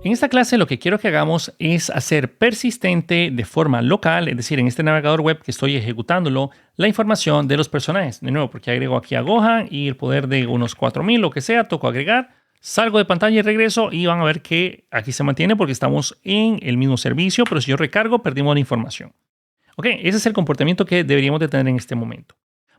En esta clase lo que quiero que hagamos es hacer persistente de forma local, es decir, en este navegador web que estoy ejecutándolo, la información de los personajes. De nuevo, porque agrego aquí a Gohan y el poder de unos 4000, lo que sea, toco agregar, salgo de pantalla y regreso y van a ver que aquí se mantiene porque estamos en el mismo servicio, pero si yo recargo, perdimos la información. Ok, ese es el comportamiento que deberíamos de tener en este momento.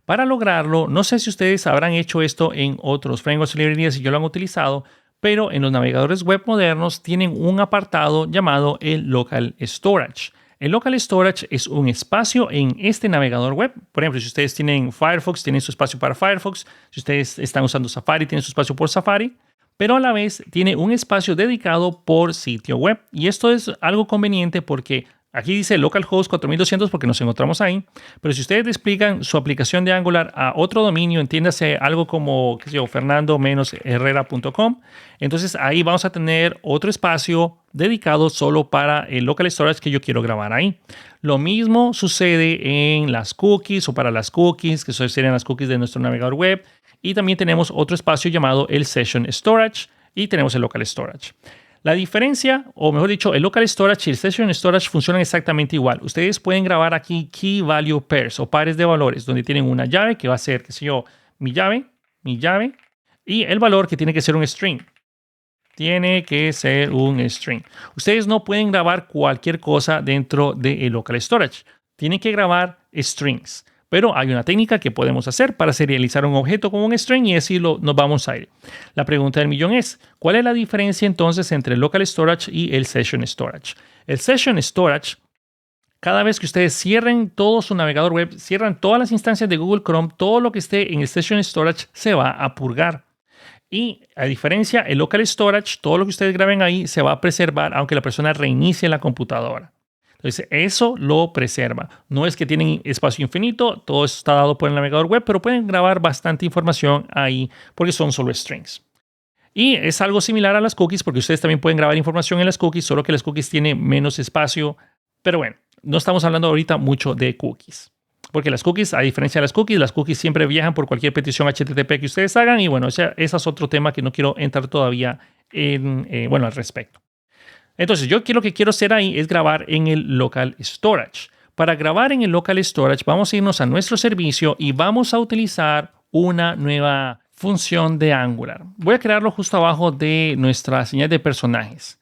Para lograrlo, no sé si ustedes habrán hecho esto en otros frameworks o librerías y yo lo han utilizado, pero en los navegadores web modernos tienen un apartado llamado el Local Storage. El Local Storage es un espacio en este navegador web. Por ejemplo, si ustedes tienen Firefox, tienen su espacio para Firefox. Si ustedes están usando Safari, tienen su espacio por Safari. Pero a la vez tiene un espacio dedicado por sitio web. Y esto es algo conveniente porque aquí dice localhost 4200 porque nos encontramos ahí, pero si ustedes despliegan su aplicación de Angular a otro dominio, entiéndase algo como, qué sé yo, fernando-herrera.com, entonces ahí vamos a tener otro espacio dedicado solo para el local storage que yo quiero grabar ahí. Lo mismo sucede en las cookies o para las cookies, que serían las cookies de nuestro navegador web, y también tenemos otro espacio llamado el Session Storage y tenemos el Local Storage. La diferencia, o mejor dicho, el Local Storage y el Session Storage funcionan exactamente igual. Ustedes pueden grabar aquí Key Value Pairs o pares de valores, donde tienen una llave que va a ser, qué sé yo, mi llave, y el valor que tiene que ser un string. Tiene que ser un string. Ustedes no pueden grabar cualquier cosa dentro del Local Storage. Tienen que grabar strings. Pero hay una técnica que podemos hacer para serializar un objeto con un string y así nos vamos a ir. La pregunta del millón es, ¿cuál es la diferencia entonces entre el Local Storage y el Session Storage? El Session Storage, cada vez que ustedes cierren todo su navegador web, cierran todas las instancias de Google Chrome, todo lo que esté en el Session Storage se va a purgar. Y a diferencia, el Local Storage, todo lo que ustedes graben ahí se va a preservar aunque la persona reinicie la computadora. Entonces, eso lo preserva. No es que tienen espacio infinito, todo eso está dado por el navegador web, pero pueden grabar bastante información ahí porque son solo strings. Y es algo similar a las cookies porque ustedes también pueden grabar información en las cookies, solo que las cookies tienen menos espacio. Pero bueno, no estamos hablando ahorita mucho de cookies. Porque las cookies, a diferencia de las cookies siempre viajan por cualquier petición HTTP que ustedes hagan. Y bueno, ese es otro tema que no quiero entrar todavía al respecto. Entonces, yo lo que quiero hacer ahí es grabar en el Local Storage. Para grabar en el Local Storage, vamos a irnos a nuestro servicio y vamos a utilizar una nueva función de Angular. Voy a crearlo justo abajo de nuestra señal de personajes.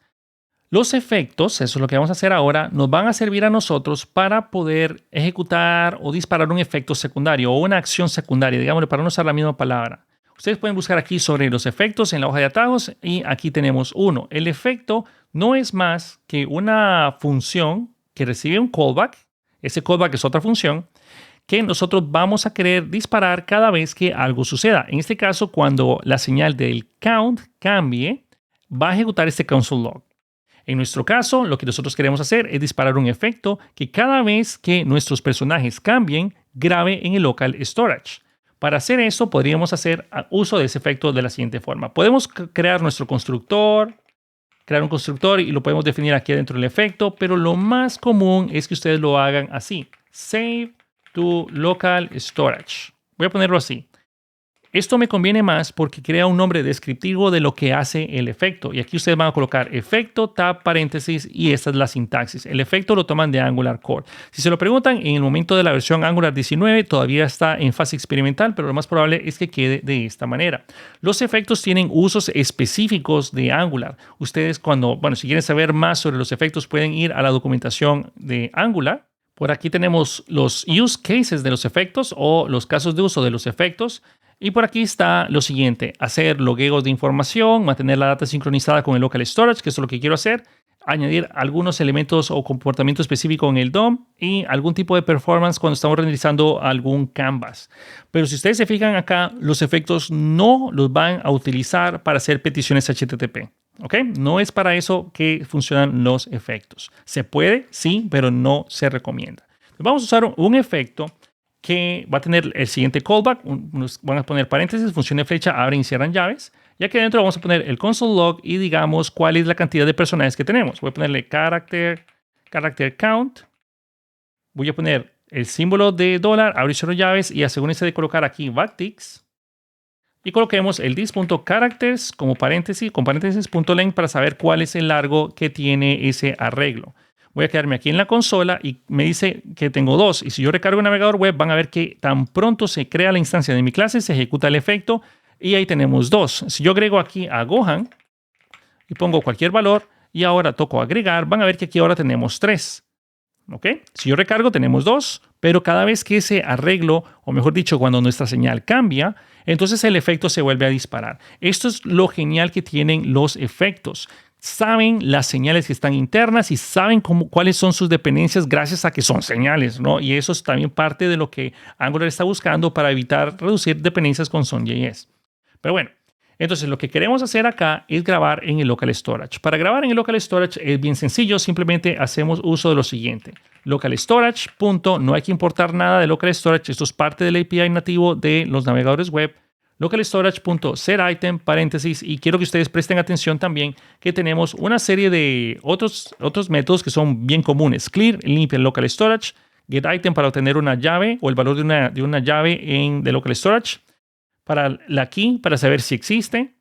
Los efectos, eso es lo que vamos a hacer ahora, nos van a servir a nosotros para poder ejecutar o disparar un efecto secundario o una acción secundaria, digámosle, para no usar la misma palabra. Ustedes pueden buscar aquí sobre los efectos en la hoja de atajos y aquí tenemos uno. El efecto no es más que una función que recibe un callback. Ese callback es otra función que nosotros vamos a querer disparar cada vez que algo suceda. En este caso, cuando la señal del count cambie, va a ejecutar este console log. En nuestro caso, lo que nosotros queremos hacer es disparar un efecto que cada vez que nuestros personajes cambien, grabe en el local storage. Para hacer eso, podríamos hacer uso de ese efecto de la siguiente forma. Podemos crear nuestro constructor, crear un constructor y lo podemos definir aquí dentro del efecto, pero lo más común es que ustedes lo hagan así. Save to local storage. Voy a ponerlo así. Esto me conviene más porque crea un nombre descriptivo de lo que hace el efecto. Y aquí ustedes van a colocar efecto, tab, paréntesis, y esta es la sintaxis. El efecto lo toman de Angular Core. Si se lo preguntan, en el momento de la versión Angular 19 todavía está en fase experimental, pero lo más probable es que quede de esta manera. Los efectos tienen usos específicos de Angular. Ustedes si quieren saber más sobre los efectos, pueden ir a la documentación de Angular. Por aquí tenemos los use cases de los efectos o los casos de uso de los efectos. Y por aquí está lo siguiente, hacer logueos de información, mantener la data sincronizada con el local storage, que eso es lo que quiero hacer, añadir algunos elementos o comportamiento específico en el DOM y algún tipo de performance cuando estamos renderizando algún canvas. Pero si ustedes se fijan acá, los efectos no los van a utilizar para hacer peticiones HTTP. ¿Ok? No es para eso que funcionan los efectos. Se puede, sí, pero no se recomienda. Vamos a usar un efecto que va a tener el siguiente callback. Van a poner paréntesis, función de flecha, abren y cierran llaves. Y aquí adentro vamos a poner el console log y digamos cuál es la cantidad de personajes que tenemos. Voy a ponerle character count. Voy a poner el símbolo de dólar, abrir y cerrar llaves y asegúrense de colocar aquí backticks. y coloquemos el this.characters como paréntesis, con paréntesis .length para saber cuál es el largo que tiene ese arreglo. Voy a quedarme aquí en la consola y me dice que tengo 2. Y si yo recargo el navegador web, van a ver que tan pronto se crea la instancia de mi clase, se ejecuta el efecto y ahí tenemos 2. Si yo agrego aquí a Gohan y pongo cualquier valor y ahora toco agregar, van a ver que aquí ahora tenemos 3. ¿Ok? Si yo recargo, tenemos 2, pero cada vez que ese arreglo, o mejor dicho, cuando nuestra señal cambia, entonces el efecto se vuelve a disparar. Esto es lo genial que tienen los efectos. Saben las señales que están internas y saben cuáles son sus dependencias gracias a que son señales, ¿no? Y eso es también parte de lo que Angular está buscando para evitar reducir dependencias con Sun.js. Pero bueno, entonces lo que queremos hacer acá es grabar en el local storage. Para grabar en el local storage es bien sencillo, simplemente hacemos uso de lo siguiente. Local storage, no hay que importar nada de local storage, esto es parte del API nativo de los navegadores web. Local storage.setItem, paréntesis, y quiero que ustedes presten atención también que tenemos una serie de otros métodos que son bien comunes. Clear, limpia el local storage. GetItem para obtener una llave o el valor de una llave de local storage. Para la key, para saber si existe.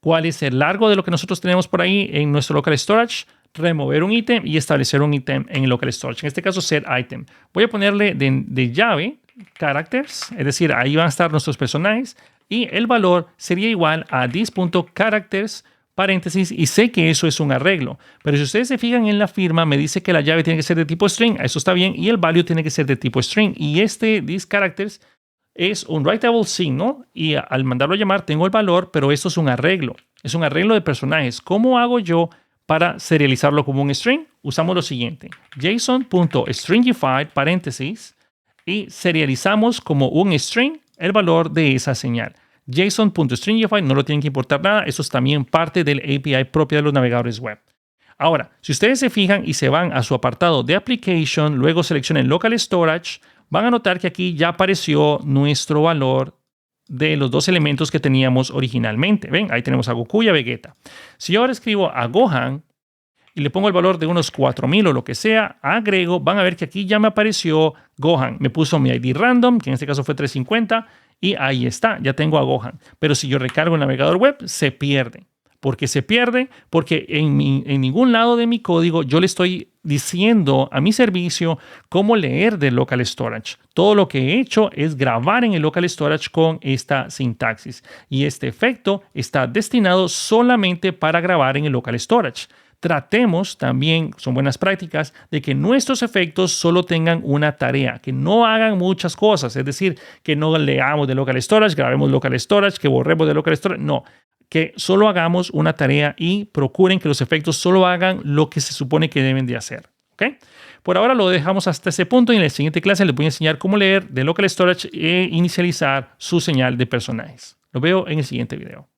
Cuál es el largo de lo que nosotros tenemos por ahí en nuestro local storage. Remover un ítem y establecer un ítem en el local storage. En este caso, setItem. Voy a ponerle de llave characters, es decir, ahí van a estar nuestros personajes y el valor sería igual a this.characters, paréntesis, y sé que eso es un arreglo. Pero si ustedes se fijan en la firma, me dice que la llave tiene que ser de tipo string, eso está bien, y el value tiene que ser de tipo string. Y this characters es un writable signo y al mandarlo a llamar tengo el valor, pero esto es un arreglo. Es un arreglo de personajes. ¿Cómo hago yo para serializarlo como un string? Usamos lo siguiente. JSON.stringify, paréntesis, y serializamos como un string el valor de esa señal. JSON.stringify no lo tienen que importar nada. Eso es también parte del API propio de los navegadores web. Ahora, si ustedes se fijan y se van a su apartado de Application, luego seleccionen Local Storage, van a notar que aquí ya apareció nuestro valor de los dos elementos que teníamos originalmente. ¿Ven? Ahí tenemos a Goku y a Vegeta. Si yo ahora escribo a Gohan y le pongo el valor de unos 4000 o lo que sea, agrego, van a ver que aquí ya me apareció Gohan. Me puso mi ID random, que en este caso fue 350, y ahí está, ya tengo a Gohan. Pero si yo recargo el navegador web, se pierde. ¿Por qué se pierde? Porque en ningún lado de mi código yo le estoy diciendo a mi servicio cómo leer del local storage. Todo lo que he hecho es grabar en el local storage con esta sintaxis. Y este efecto está destinado solamente para grabar en el local storage. Tratemos también, son buenas prácticas, de que nuestros efectos solo tengan una tarea, que no hagan muchas cosas, es decir, que no leamos de local storage, grabemos local storage, que borremos de local storage, no, que solo hagamos una tarea y procuren que los efectos solo hagan lo que se supone que deben de hacer. ¿Okay? Por ahora lo dejamos hasta ese punto y en la siguiente clase les voy a enseñar cómo leer de local storage e inicializar su señal de personajes. Lo veo en el siguiente video.